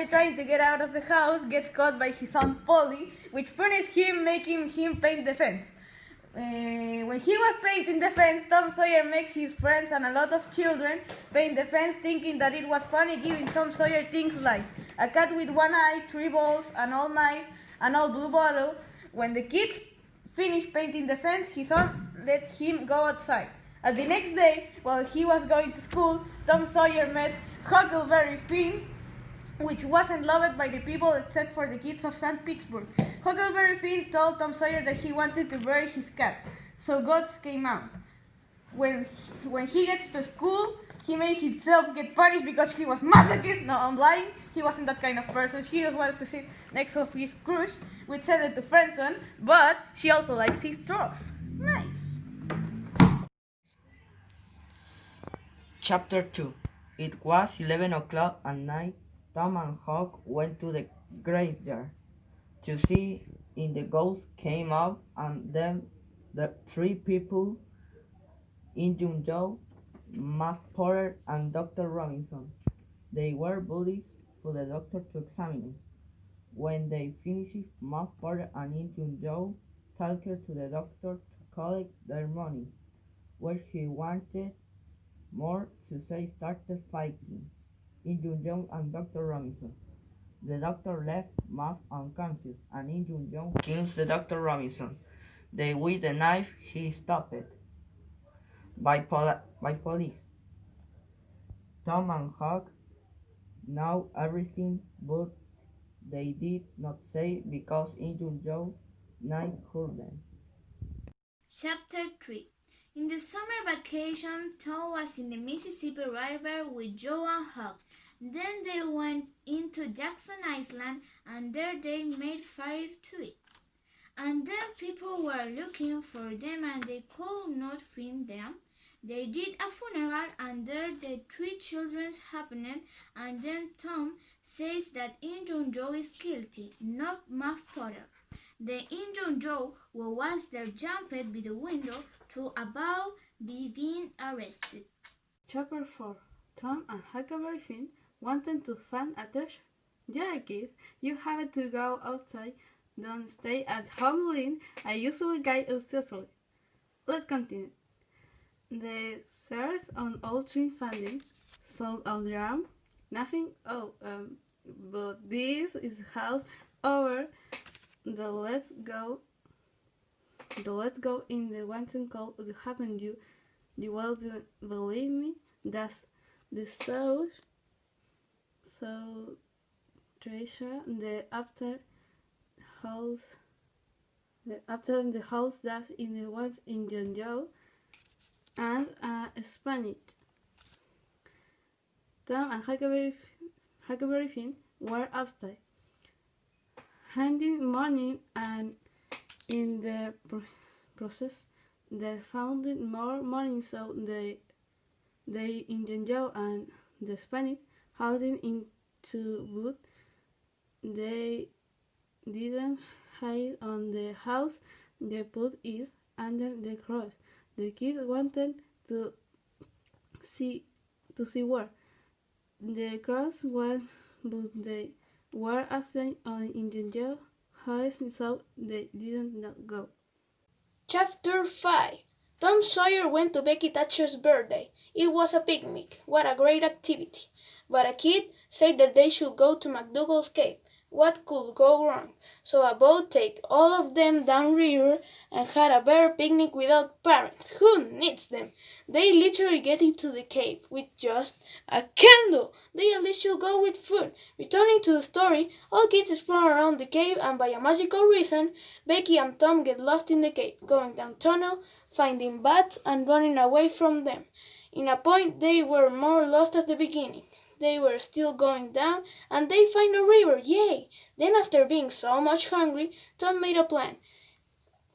Sawyer, trying to get out of the house, gets caught by his aunt Polly, which punishes him, making him paint the fence. When he was painting the fence, Tom Sawyer makes his friends and a lot of children paint the fence, thinking that it was funny, giving Tom Sawyer things like a cat with one eye, 3 balls, an old knife, an old blue bottle. When the kids finished painting the fence, his aunt let him go outside. And the next day, while he was going to school, Tom Sawyer met Huckleberry Finn, which wasn't loved by the people except for the kids of St. Petersburg. Huckleberry Finn told Tom Sawyer that he wanted to bury his cat, so goats came out. When he gets to school, he makes himself get punished because he was masochist. No, I'm lying. He wasn't that kind of person. He just wanted to sit next to his crush, which sent it to friendzone, but she also likes his straws. Nice. Chapter 2. It was 11 o'clock at night. Tom and Huck went to the graveyard to see if the ghosts came out, and then the 3 people, Injun Joe, Matt Porter, and Dr. Robinson. They were bullies for the doctor to examine. When they finished, Matt Porter and Injun Joe talked to the doctor to collect their money, where he wanted more, so they started fighting. Injun Joe and Dr. Robinson. The doctor left Matt unconscious, and Injun Joe kills the Dr. Robinson. They with the knife he stopped by police. Tom and Huck know everything, but they did not say because Injun Joe knife hurt them. Chapter 3. In the summer vacation, Tom was in the Mississippi River with Joe and Huck. Then they went into Jackson Island, and there they made fire to it. And then people were looking for them, and they could not find them. They did a funeral, and there the 3 children happened, and then Tom says that Injun Joe is guilty, not Muff Potter. The Injun Joe who was there jumped by the window to about being arrested. Chapter 4. Tom and Huckleberry Finn wanted to find a treasure. Yeah, kids, you have to go outside. Don't stay at home Lynn. I usually guide uselessly. Let's continue. The search on all 3 finding sound on the arm. Nothing. But this is house over. Let's go in the Watson call it happened you will believe me. That's the so treasure the after the house that's in the ones in John Joe and Spanish. Tom and Huckleberry Finn were upstairs handing morning, and in the process they found more money, so they Indian Joe and the Spanish holding into wood. They didn't hide on the house. They put it under the cross. The kids wanted to see where the cross was, but they were absent on Indian Joe house, so they did not go. Chapter 5. Tom Sawyer went to Becky Thatcher's birthday. It was a picnic. What a great activity. But a kid said that they should go to McDougal's cave. What could go wrong? So a boat take all of them downriver and had a bear picnic without parents. Who needs them? They literally get into the cave with just a candle. They at least should go with food. Returning to the story, all kids explore around the cave, and by a magical reason, Becky and Tom get lost in the cave, going down tunnel, finding bats, and running away from them. In a point, they were more lost at the beginning. They were still going down, and they find a river, yay! Then after being so much hungry, Tom made a plan.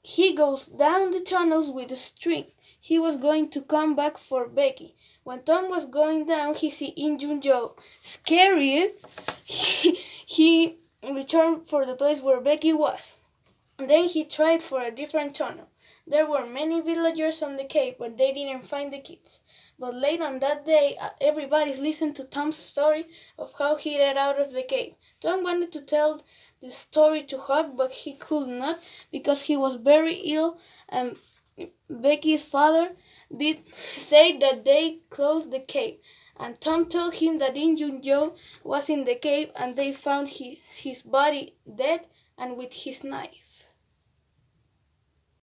He goes down the tunnels with a string. He was going to come back for Becky. When Tom was going down, he see Injun Joe. Scared, he returned for the place where Becky was. Then he tried for a different tunnel. There were many villagers on the cave, but they didn't find the kids. But late on that day, everybody listened to Tom's story of how he got out of the cave. Tom wanted to tell the story to Huck, but he could not because he was very ill, and Becky's father did say that they closed the cave. And Tom told him that Injun Joe was in the cave and they found his body dead and with his knife.